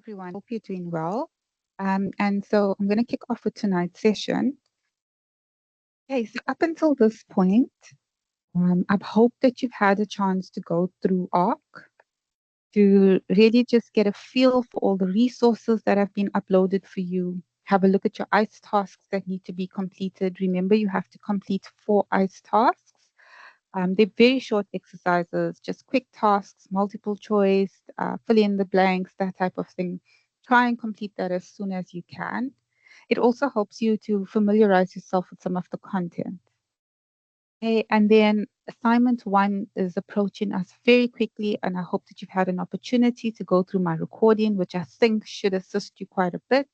everyone. Hope you're doing well. And so I'm going to kick off with tonight's session. Okay, so up until this point, I hope that you've had a chance to go through ARC to really just get a feel for all the resources that have been uploaded for you. Have a look at your ICE tasks that need to be completed. Remember, you have to complete 4 ICE tasks. They're very short exercises, just quick tasks, multiple choice, fill in the blanks, that type of thing. Try and complete that as soon as you can. It also helps you to familiarize yourself with some of the content. Okay, and then assignment 1 is approaching us very quickly, and I hope that you've had an opportunity to go through my recording, which I think should assist you quite a bit.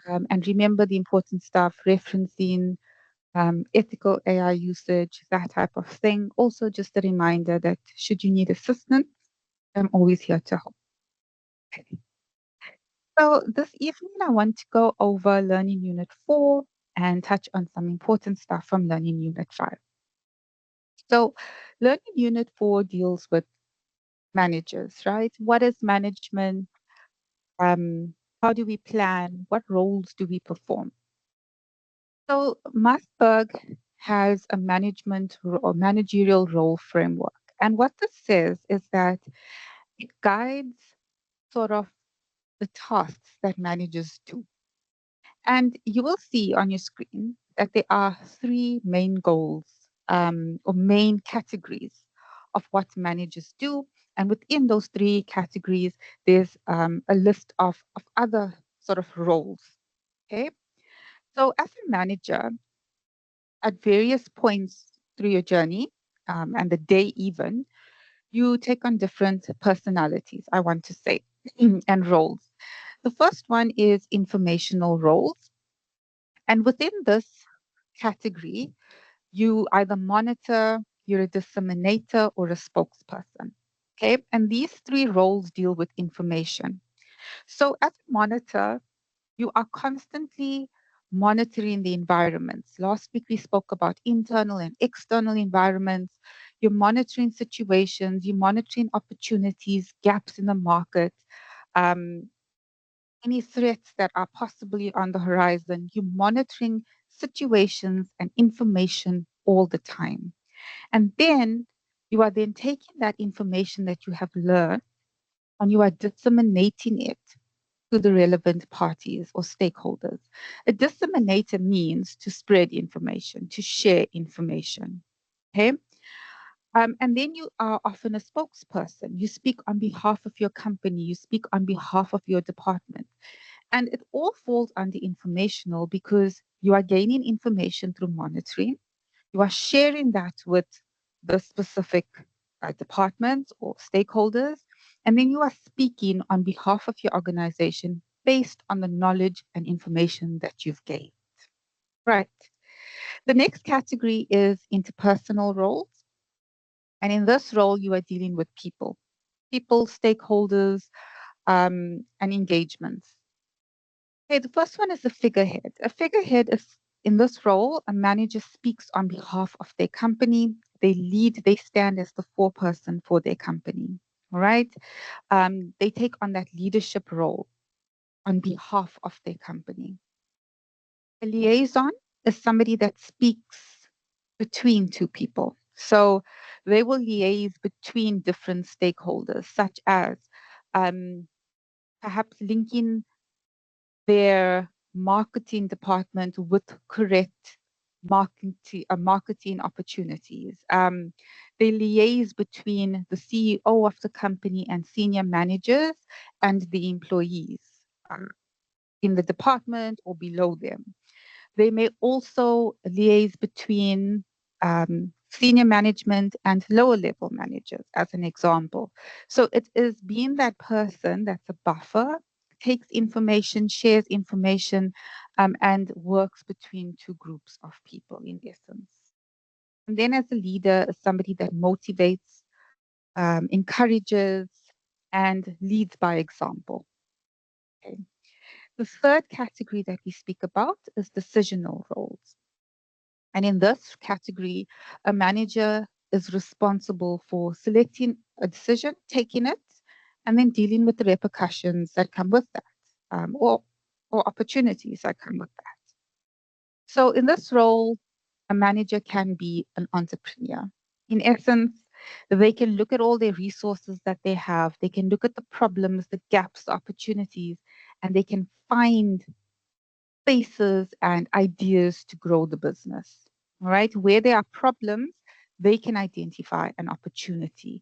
And remember the important stuff, referencing, ethical AI usage, that type of thing. Also, just a reminder that should you need assistance, I'm always here to help. Okay. So this evening, I want to go over Learning Unit 4 and touch on some important stuff from Learning Unit 5. So Learning Unit 4 deals with managers, right? What is management? How do we plan? What roles do we perform? So Masberg has a or managerial role framework. And what this says is that it guides sort of the tasks that managers do. And you will see on your screen that there are 3 main goals, or main categories of what managers do. And within those 3 categories, there's a list of other sort of roles. Okay. So as a manager, at various points through your journey, and the day even, you take on different personalities, I want to say, and roles. The first one is informational roles. And within this category, you either monitor, you're a disseminator, or a spokesperson. Okay. And these 3 roles deal with information. So as a monitor, you are constantly monitoring the environments. Last week we spoke about internal and external environments. You're monitoring situations, you're monitoring opportunities, gaps in the market, um, any threats that are possibly on the horizon. You're monitoring situations and information all the time. And then you are then taking that information that you have learned and you are disseminating it to the relevant parties or stakeholders. A disseminator means to spread information, to share information. Okay. And then you are often a spokesperson. You speak on behalf of your company, you speak on behalf of your department. And it all falls under informational because you are gaining information through monitoring. You are sharing that with the specific departments or stakeholders. And then you are speaking on behalf of your organization based on the knowledge and information that you've gained. Right. The next category is interpersonal roles. And in this role, you are dealing with people, stakeholders, and engagements. Okay, the first one is a figurehead. A figurehead is, in this role, a manager speaks on behalf of their company. They lead, they stand as the foreperson for their company. All right. They take on that leadership role on behalf of their company. A liaison is somebody that speaks between 2 people. So they will liaise between different stakeholders, such as um, perhaps linking their marketing department with correct marketing opportunities. They liaise between the CEO of the company and senior managers and the employees in the department or below them. They may also liaise between senior management and lower level managers, as an example. So it is being that person that's a buffer, takes information, shares information, and works between 2 groups of people in essence. And then as a leader, is somebody that motivates, encourages, and leads by example. Okay. The third category that we speak about is decisional roles. And in this category, a manager is responsible for selecting a decision, taking it, and then dealing with the repercussions that come with that, or opportunities that come with that. So in this role, a manager can be an entrepreneur. In essence, they can look at all their resources that they have, they can look at the problems, the gaps, the opportunities, and they can find spaces and ideas to grow the business. All right. Where there are problems, they can identify an opportunity.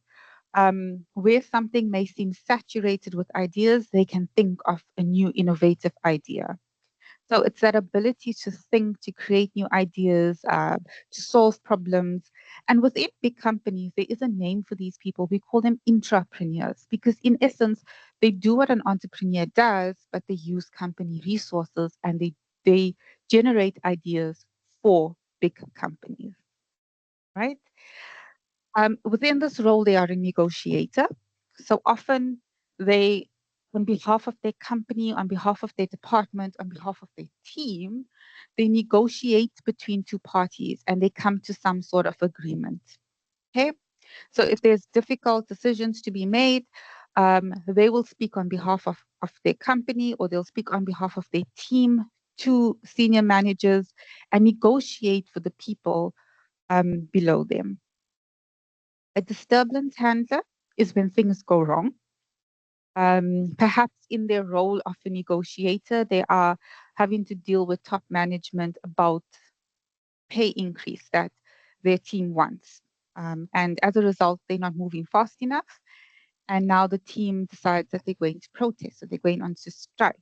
Where something may seem saturated with ideas, they can think of a new innovative idea. So it's that ability to think, to create new ideas, to solve problems. And within big companies, there is a name for these people. We call them intrapreneurs because, in essence, they do what an entrepreneur does, but they use company resources and they generate ideas for big companies, right? Within this role, they are a negotiator. So often they, on behalf of their company, on behalf of their department, on behalf of their team, they negotiate between two parties and they come to some sort of agreement. Okay. So if there's difficult decisions to be made, they will speak on behalf of their company or they'll speak on behalf of their team to senior managers and negotiate for the people below them. A disturbance handler is when things go wrong. Perhaps in their role of a negotiator, they are having to deal with top management about pay increase that their team wants. And as a result, they're not moving fast enough. And now the team decides that they're going to protest, so they're going on to strike.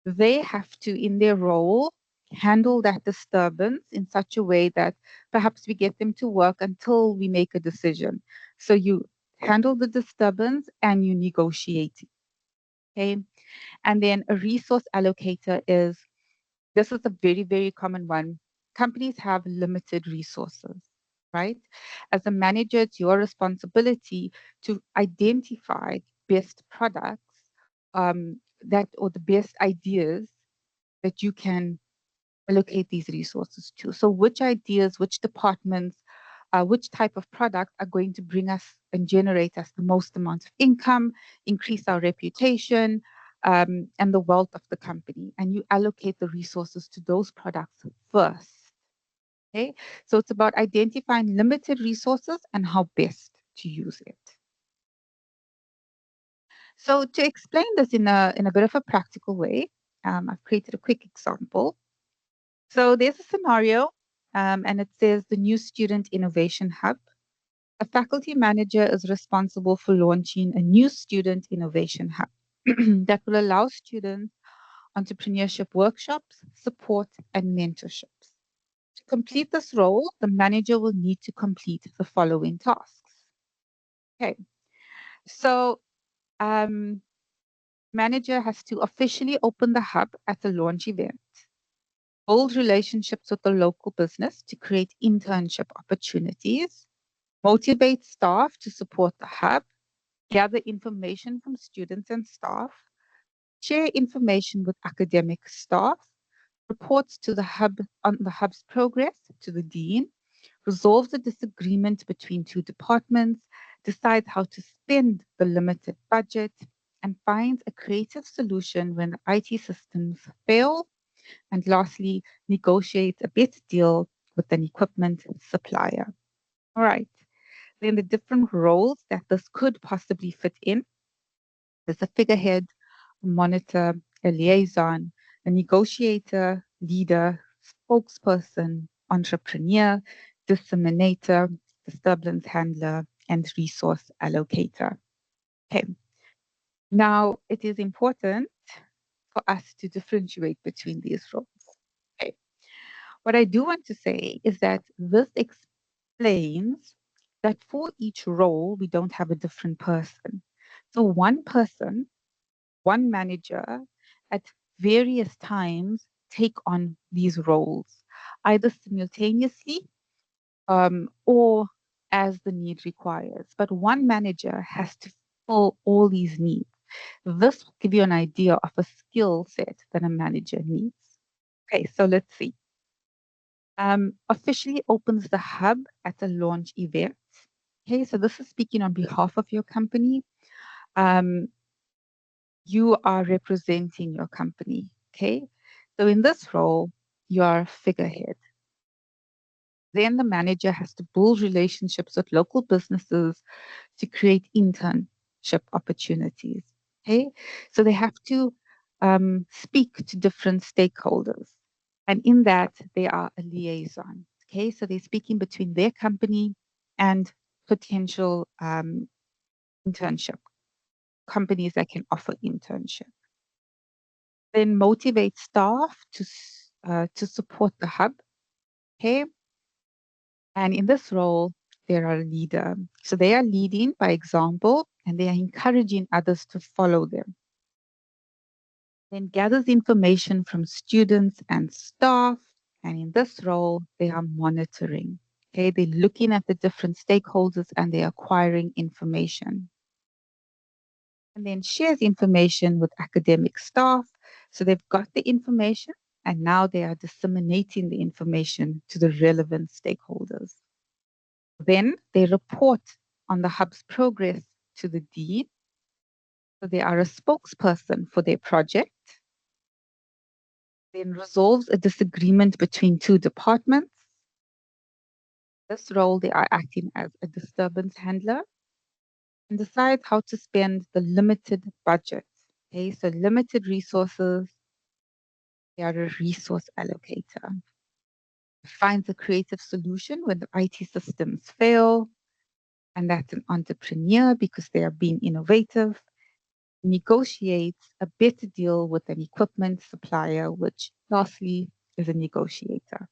They have to, in their role, handle that disturbance in such a way that perhaps we get them to work until we make a decision. So you handle the disturbance and you negotiate. Okay. And then a resource allocator is this is a very, very common one. Companies have limited resources, right? As a manager, it's your responsibility to identify best products that or the best ideas that you can allocate these resources to. So, which ideas, which departments, which type of product are going to bring us and generate us the most amount of income, increase our reputation, and the wealth of the company. And you allocate the resources to those products first. Okay, so it's about identifying limited resources and how best to use it. So to explain this in a bit of a practical way, I've created a quick example. So there's a scenario, and it says the new Student Innovation Hub. A faculty manager is responsible for launching a new Student Innovation Hub that will allow students entrepreneurship workshops, support, and mentorships. To complete this role, the manager will need to complete the following tasks. Okay, so manager has to officially open the hub at the launch event, build relationships with the local business to create internship opportunities, motivate staff to support the hub, gather information from students and staff, share information with academic staff, reports to the hub on the hub's progress to the dean, resolve the disagreement between two departments, decide how to spend the limited budget, and find a creative solution when the IT systems fail, and lastly, negotiate a better deal with an equipment supplier. All right. Then the different roles that this could possibly fit in. There's a figurehead, a monitor, a liaison, a negotiator, leader, spokesperson, entrepreneur, disseminator, disturbance handler, and resource allocator. Okay. Now, it is important for us to differentiate between these roles. Okay. What I do want to say is that this explains that for each role, we don't have a different person. So one person, one manager at various times take on these roles, either simultaneously or as the need requires. But one manager has to fill all these needs. This will give you an idea of a skill set that a manager needs. Okay, so let's see. Officially opens the hub at the launch event. Okay, so this is speaking on behalf of your company. Um, you are representing your company. Okay. So in this role, you are a figurehead. Then the manager has to build relationships with local businesses to create internship opportunities. Okay. So they have to speak to different stakeholders. And in that, they are a liaison. Okay. So they're speaking between their company and potential internship companies that can offer internship. Then motivate staff to support the hub. Okay. And in this role, they're a leader. So they are leading by example and they are encouraging others to follow them. Then gathers information from students and staff. And in this role, they are monitoring. Okay, they're looking at the different stakeholders and they're acquiring information. And then shares information with academic staff. So they've got the information and now they are disseminating the information to the relevant stakeholders. Then they report on the hub's progress to the dean. So they are a spokesperson for their project. Then resolves a disagreement between two departments. This role, they are acting as a disturbance handler and decide how to spend the limited budget. Okay, so limited resources, they are a resource allocator. Finds a creative solution when the IT systems fail, and that's an entrepreneur because they are being innovative. Negotiates a better deal with an equipment supplier, which lastly is a negotiator.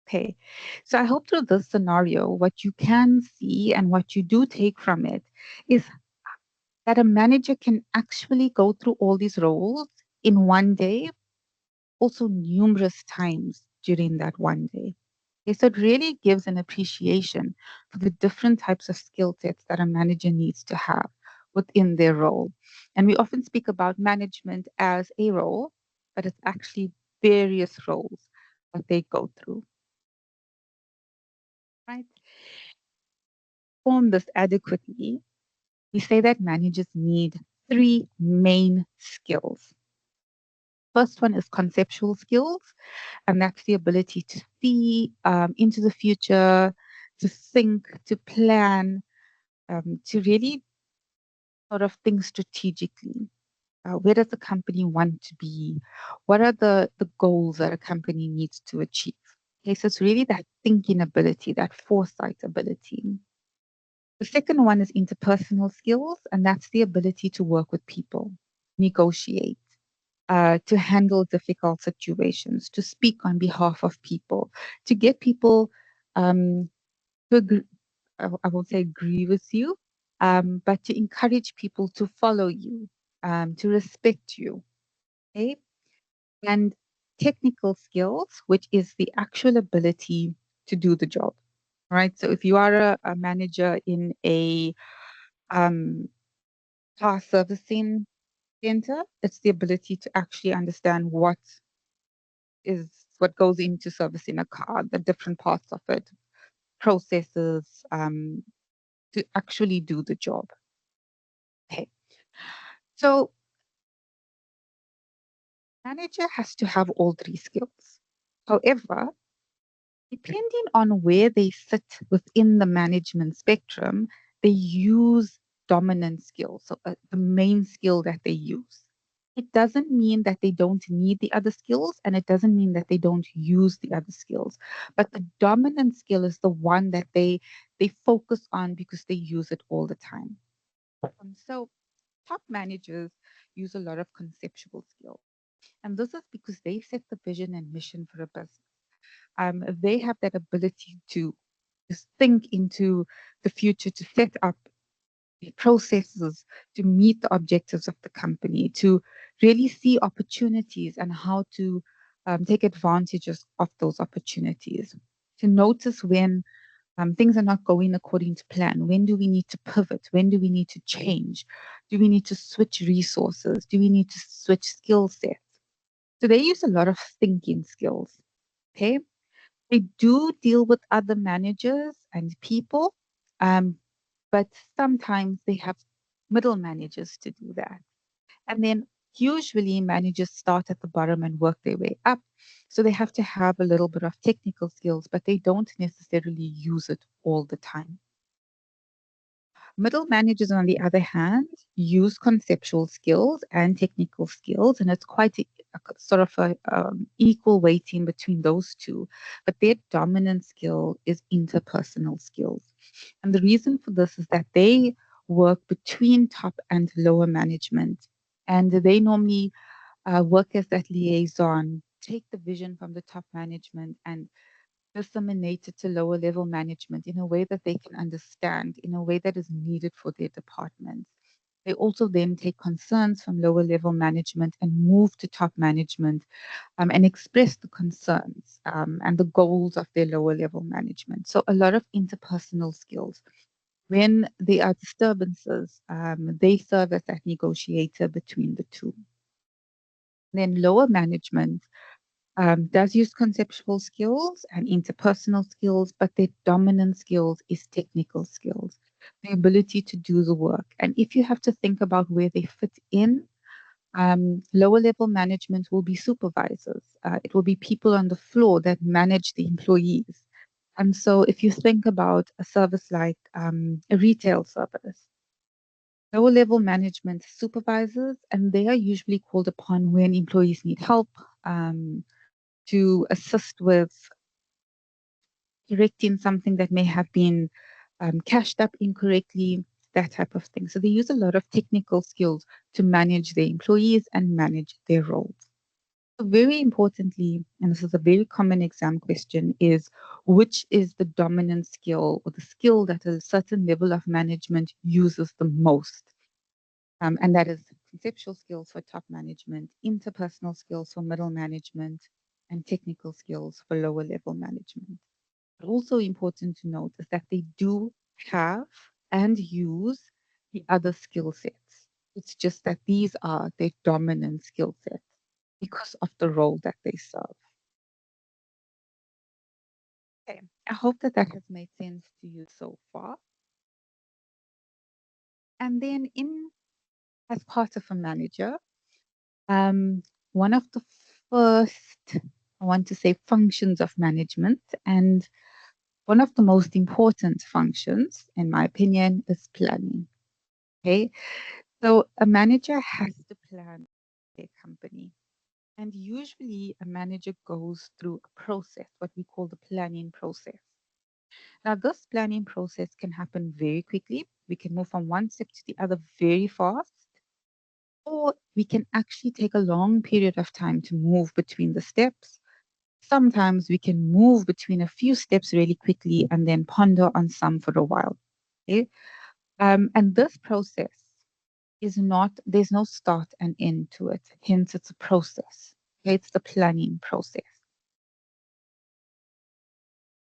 Okay, so I hope through this scenario, what you can see and what you do take from it is that a manager can actually go through all these roles in one day, also numerous times during that one day. Okay, so it really gives an appreciation for the different types of skill sets that a manager needs to have within their role. And we often speak about management as a role, but it's actually various roles that they go through. Right? Perform this adequately, we say that managers need three main skills. First one is conceptual skills, and that's the ability to see into the future, to think, to plan, to really sort of think strategically. Where does the company want to be? What are the goals that a company needs to achieve? Okay, so it's really that thinking ability, that foresight ability. The second one is interpersonal skills, and that's the ability to work with people, negotiate, to handle difficult situations, to speak on behalf of people, to get people um, to agree, I won't say agree with you, but to encourage people to follow you, to respect you. Okay? And technical skills, which is the actual ability to do the job. Right. So if you are a manager in a um, car servicing center, it's the ability to actually understand is what goes into servicing a car, the different parts of it, processes, to actually do the job. Okay. So manager has to have all three skills. However, depending on where they sit within the management spectrum, they use dominant skills, so the main skill that they use. It doesn't mean that they don't need the other skills, and it doesn't mean that they don't use the other skills. But the dominant skill is the one that they focus on because they use it all the time. So top managers use a lot of conceptual skills. And this is because they set the vision and mission for a business. They have that ability to just think into the future, to set up the processes to meet the objectives of the company, to really see opportunities and how to take advantages of those opportunities, to notice when things are not going according to plan. When do we need to pivot? When do we need to change? Do we need to switch resources? Do we need to switch skill sets? So they use a lot of thinking skills. Okay. They do deal with other managers and people, um, but sometimes they have middle managers to do that. And then usually managers start at the bottom and work their way up. So they have to have a little bit of technical skills, but they don't necessarily use it all the time. Middle managers, on the other hand, use conceptual skills and technical skills, and it's quite sort of a equal weighting between those two. But their dominant skill is interpersonal skills. And the reason for this is that they work between top and lower management. And they normally work as that liaison, take the vision from the top management and disseminate it to lower level management in a way that they can understand, in a way that is needed for their departments. They also then take concerns from lower level management and move to top management and express the concerns and the goals of their lower level management. So, a lot of interpersonal skills. When there are disturbances, they serve as that negotiator between the two. Then, lower management does use conceptual skills and interpersonal skills, but their dominant skills is technical skills, the ability to do the work. And if you have to think about where they fit in, lower level management will be supervisors. It will be people on the floor that manage the employees. And so if you think about a service like a retail service, lower level management supervisors, and they are usually called upon when employees need help. To assist with correcting something that may have been cashed up incorrectly, that type of thing. So they use a lot of technical skills to manage their employees and manage their roles. So very importantly, and this is a very common exam question, is which is the dominant skill or the skill that a certain level of management uses the most? And that is conceptual skills for top management, interpersonal skills for middle management, and technical skills for lower level management. But also important to note is that they do have and use the other skill sets. It's just that these are their dominant skill sets because of the role that they serve. Okay, I hope that that has made sense to you so far. And then in as part of a manager, um, one of the first, I want to say, functions of management, and one of the most important functions, in my opinion, is planning. Okay, so a manager has to plan their company. And usually a manager goes through a process, what we call the planning process. Now, this planning process can happen very quickly. We can move from one step to the other very fast, or we can actually take a long period of time to move between the steps. Sometimes we can move between a few steps really quickly and then ponder on some for a while. Okay? And this process is not, there's no start and end to it. Hence, it's a process. Okay? It's the planning process.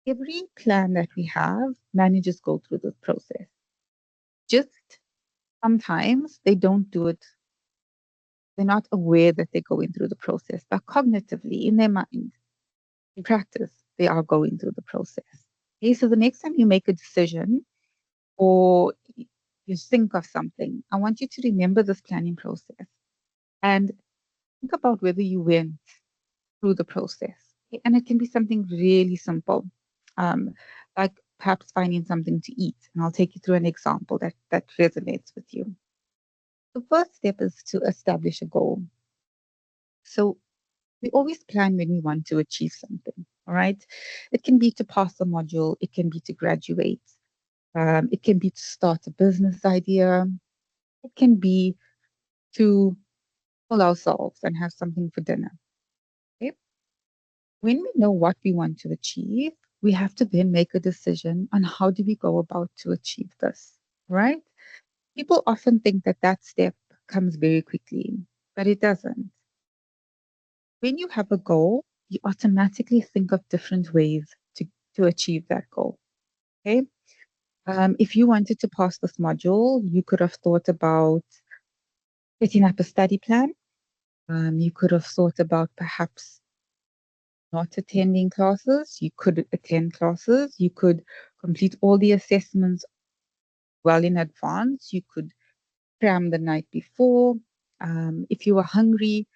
Every plan that we have, managers go through this process. Just sometimes they don't do it, they're not aware that they're going through the process, but cognitively in their mind, in practice, they are going through the process. Okay, so the next time you make a decision or you think of something, I want you to remember this planning process and think about whether you went through the process. Okay, and it can be something really simple, um, like perhaps finding something to eat. And I'll take you through an example that resonates with you. The first step is to establish a goal. So we always plan when we want to achieve something, all right? It can be to pass a module, it can be to graduate, it can be to start a business idea, it can be to pull ourselves and have something for dinner. Okay? When we know what we want to achieve, we have to then make a decision on how do we go about to achieve this, right? People often think that that step comes very quickly, but it doesn't. When you have a goal, you automatically think of different ways to achieve that goal. Okay. If you wanted to pass this module, you could have thought about setting up a study plan. You could have thought about perhaps not attending classes. You could attend classes. You could complete all the assessments well in advance. You could cram the night before. If you were hungry,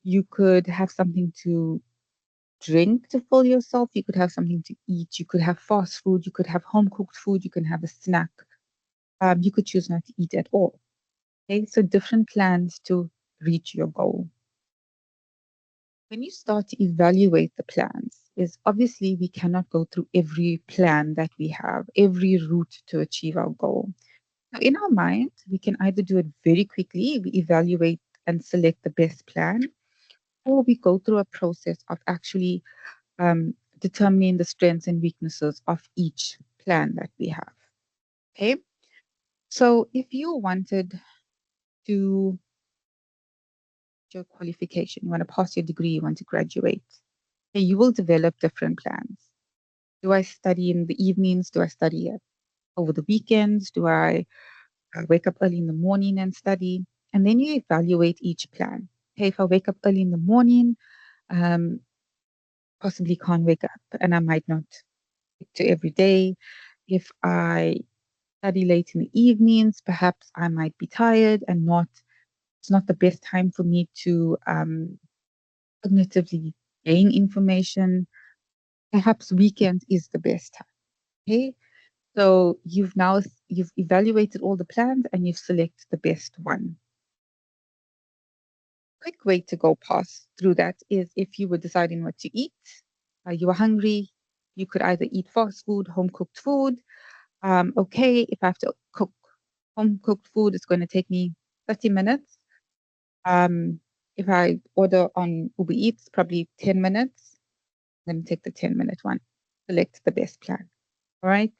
you could have something to drink to fill yourself. You could have something to eat. You could have fast food. You could have home cooked food. You can have a snack. You could choose not to eat at all. Okay, so different plans to reach your goal. When you start to evaluate the plans, is obviously we cannot go through every plan that we have, every route to achieve our goal. So in our mind, we can either do it very quickly, we evaluate and select the best plan, or we go through a process of actually determining the strengths and weaknesses of each plan that we have. Okay. So if you wanted to your qualification, you want to pass your degree, you want to graduate, okay, you will develop different plans. Do I study in the evenings? Do I study over the weekends? Do I wake up early in the morning and study? And then you evaluate each plan. Okay, if I wake up early in the morning, um, possibly can't wake up and I might not stick to every day. If I study late in the evenings, perhaps I might be tired and it's not the best time for me to cognitively gain information. Perhaps weekend is the best time. Okay. So you've evaluated all the plans and you've selected the best one. Quick way to go past through that is if you were deciding what to eat, you were hungry, you could either eat fast food, home cooked food. Okay, if I have to cook home cooked food, it's going to take me 30 minutes. If I order on Uber Eats, probably 10 minutes. I'm going to take the 10-minute one. Select the best plan. All right.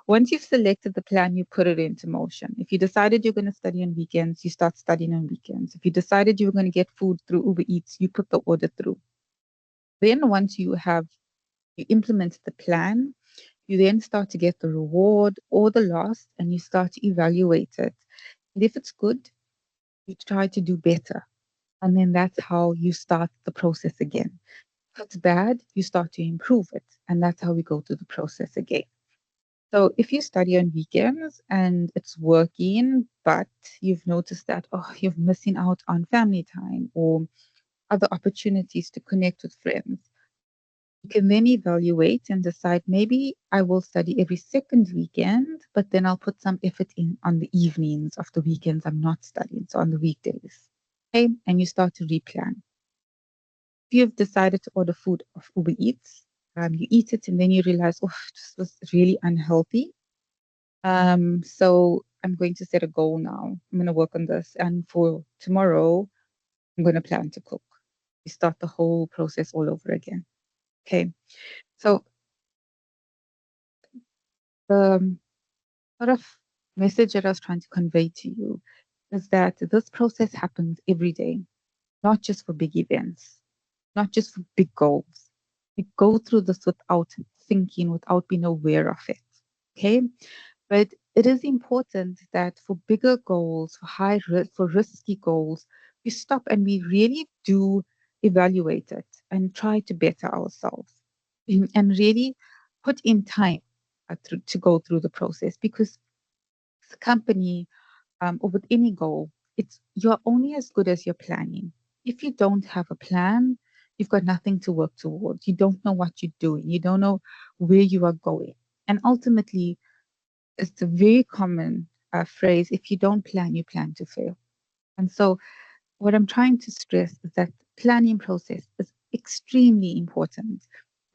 Once you've selected the plan, you put it into motion. If you decided you're going to study on weekends, you start studying on weekends. If you decided you were going to get food through Uber Eats, you put the order through. Then once you implement the plan, you then start to get the reward or the loss and you start to evaluate it. And if it's good, you try to do better. And then that's how you start the process again. If it's bad, you start to improve it. And that's how we go through the process again. So if you study on weekends and it's working, but you've noticed that, oh, you're missing out on family time or other opportunities to connect with friends, you can then evaluate and decide maybe I will study every second weekend, but then I'll put some effort in on the evenings of the weekends I'm not studying, so on the weekdays. Okay, and you start to replan. If you've decided to order food off Uber Eats, you eat it and then you realize, oh, this was really unhealthy. So I'm going to set a goal now. I'm going to work on this. And for tomorrow, I'm going to plan to cook. We start the whole process all over again. Okay. So the sort of message that I was trying to convey to you is that this process happens every day, not just for big events, not just for big goals. We go through this without thinking, without being aware of it. Okay. But it is important that for bigger goals, for high risk, for risky goals, we stop and we really do evaluate it and try to better ourselves and really put in time to go through the process because the company or with any goal, it's you're only as good as your planning. If you don't have a plan, you've got nothing to work towards. You don't know what you're doing. You don't know where you are going. And ultimately, it's a very common phrase if you don't plan, you plan to fail. And so, what I'm trying to stress is that planning process is extremely important,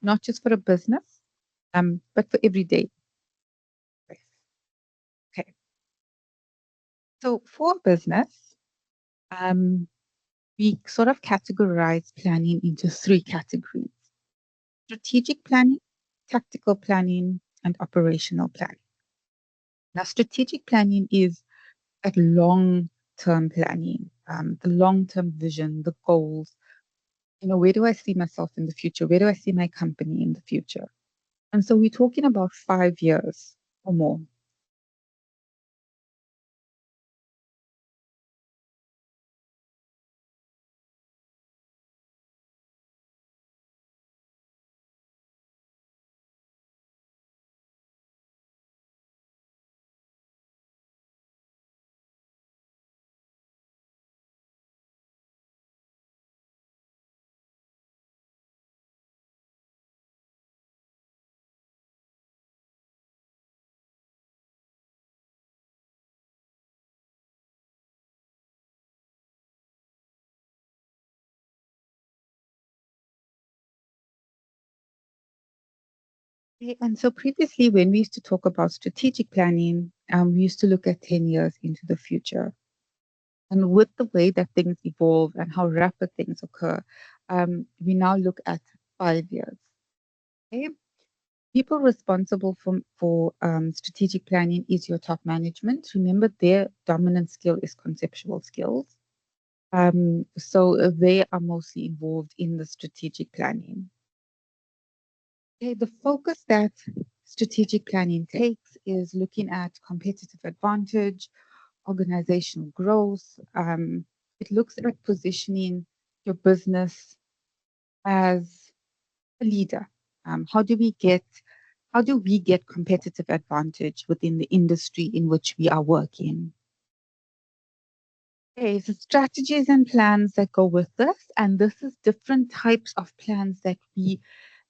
not just for a business, but for everyday life. Okay. So, for business, um, we sort of categorize planning into three categories: strategic planning, tactical planning, and operational planning. Now, strategic planning is at long-term planning, the long-term vision, the goals. Where do I see myself in the future? Where do I see my company in the future? And so we're talking about 5 years or more. Okay, and so previously, when we used to talk about strategic planning, we used to look at 10 years into the future. And with the way that things evolve and how rapid things occur, we now look at 5 years. Okay? People responsible for strategic planning is your top management. Remember, their dominant skill is conceptual skills. So they are mostly involved in the strategic planning. Okay, the focus that strategic planning takes is looking at competitive advantage, organizational growth. It looks at positioning your business as a leader. How do we get competitive advantage within the industry in which we are working? Okay, so strategies and plans that go with this, and this is different types of plans that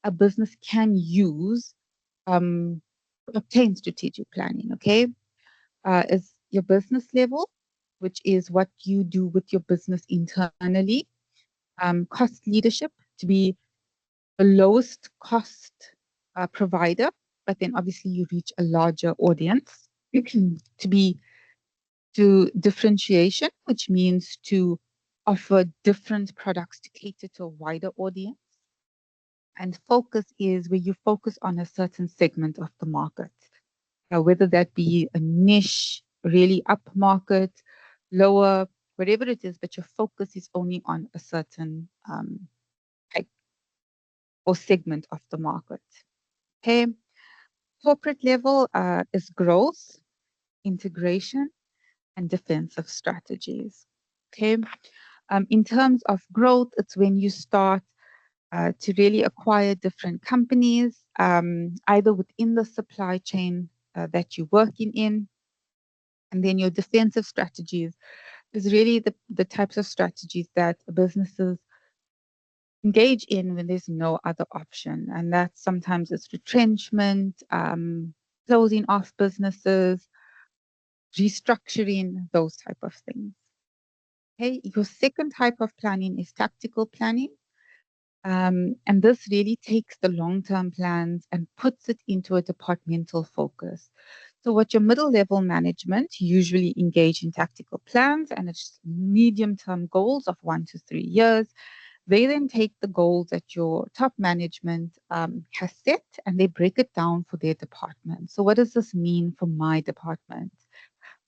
a business can use to obtain strategic planning. Okay, is your business level, which is what you do with your business internally. Cost leadership to be the lowest cost provider, but then obviously you reach a larger audience. To be to differentiation, which means to offer different products to cater to a wider audience. And focus is where you focus on a certain segment of the market, whether that be a niche, really up market, lower, whatever it is, but your focus is only on a certain type or segment of the market. Okay. Corporate level is growth, integration, and defensive strategies. Okay. In terms of growth, it's when you start to really acquire different companies, either within the supply chain that you're working in. And then your defensive strategies is really the types of strategies that businesses engage in when there's no other option. And that sometimes it's retrenchment, closing off businesses, restructuring, those type of things. Okay, your second type of planning is tactical planning. And this really takes the long-term plans and puts it into a departmental focus. So what your middle level management usually engage in tactical plans and it's medium-term goals of 1 to 3 years. They then take the goals that your top management has set and they break it down for their department. So what does this mean for my department?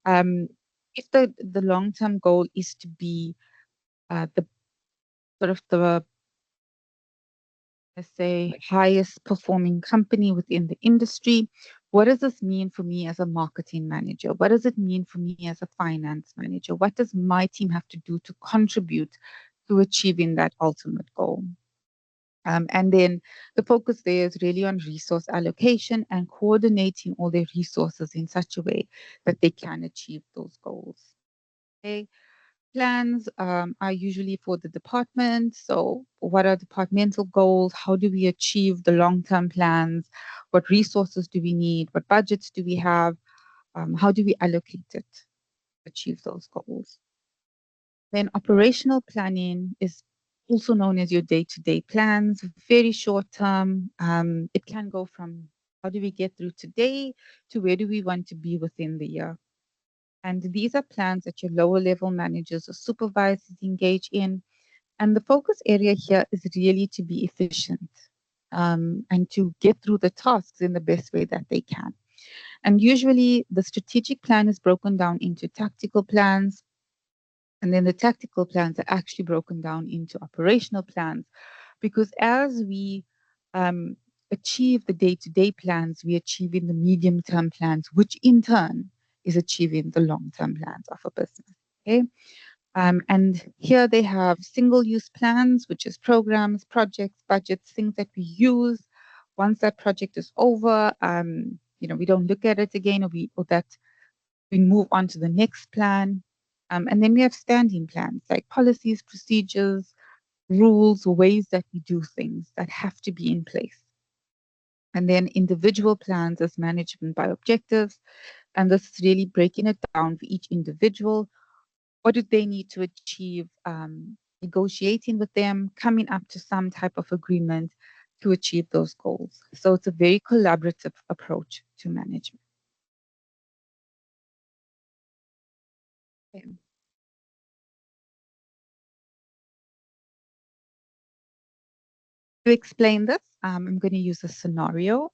Um, if the long-term goal is to be the sort of the let's say, highest performing company within the industry. What does this mean for me as a marketing manager? What does it mean for me as a finance manager? What does my team have to do to contribute to achieving that ultimate goal? And then the focus there is really on resource allocation and coordinating all their resources in such a way that they can achieve those goals. Okay. Plans are usually for the department. So, what are departmental goals? How do we achieve the long term plans? What resources do we need? What budgets do we have? How do we allocate it to achieve those goals? Then, operational planning is also known as your day to day plans, very short term. It can go from how do we get through today to where do we want to be within the year. And these are plans that your lower level managers or supervisors engage in. And the focus area here is really to be efficient and to get through the tasks in the best way that they can. And usually the strategic plan is broken down into tactical plans. And then the tactical plans are actually broken down into operational plans because as we um, achieve the day to day plans, we achieve in the medium term plans, which in turn is achieving the long term plans of a business. Okay. And here they have single use plans, which is programs, projects, budgets, things that we use. Once that project is over, we don't look at it again or that we move on to the next plan. And then we have standing plans like policies, procedures, rules, ways that we do things that have to be in place. And then individual plans as management by objectives. And this is really breaking it down for each individual. What do they need to achieve? Negotiating with them, coming up to some type of agreement to achieve those goals. So it's a very collaborative approach to management. Okay. To explain this, I'm going to use a scenario.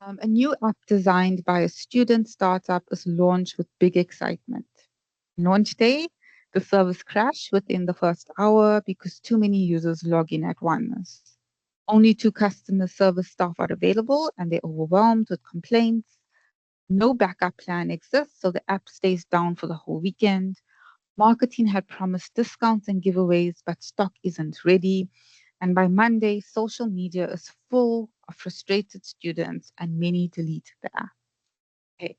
A new app designed by a student startup is launched with big excitement. Launch day, the service crashed within the first hour because too many users log in at once. Only two customer service staff are available and they're overwhelmed with complaints. No backup plan exists, so the app stays down for the whole weekend. Marketing had promised discounts and giveaways, but stock isn't ready. And by Monday, social media is full of frustrated students and many delete the app. Okay.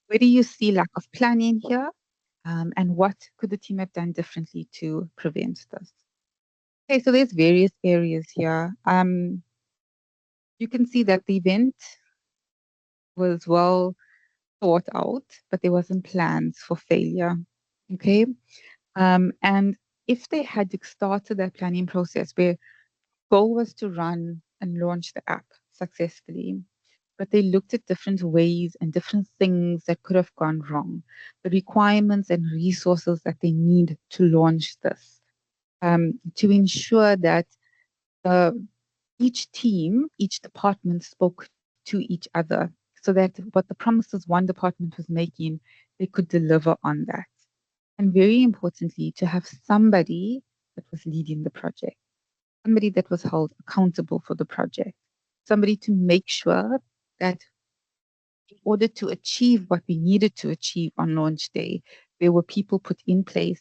Where do you see lack of planning here? And what could the team have done differently to prevent this? Okay, so there's various areas here. You can see that the event was well thought out, but there wasn't plans for failure. Okay. And if they had started that planning process where goal was to run and launch the app successfully, but they looked at different ways and different things that could have gone wrong, the requirements and resources that they need to launch this, to ensure that uh, each team, each department spoke to each other so that what the promises one department was making, they could deliver on that. And very importantly, to have somebody that was leading the project, somebody that was held accountable for the project, somebody to make sure that in order to achieve what we needed to achieve on launch day, there were people put in place,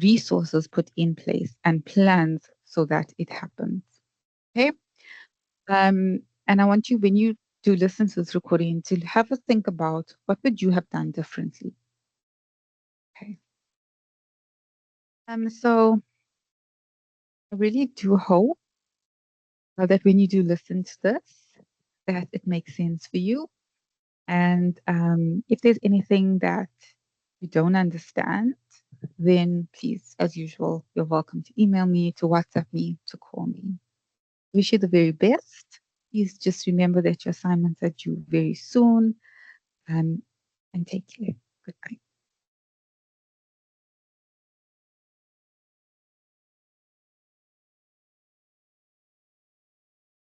resources put in place, and plans so that it happens. Okay. And I want you, when you do listen to this recording, to have a think about what would you have done differently. Okay. So I really do hope that when you do listen to this, that it makes sense for you. And if there's anything that you don't understand, then please, as usual, you're welcome to email me, to WhatsApp me, to call me. Wish you the very best. Please just remember that your assignments are due very soon. And take care. Goodbye.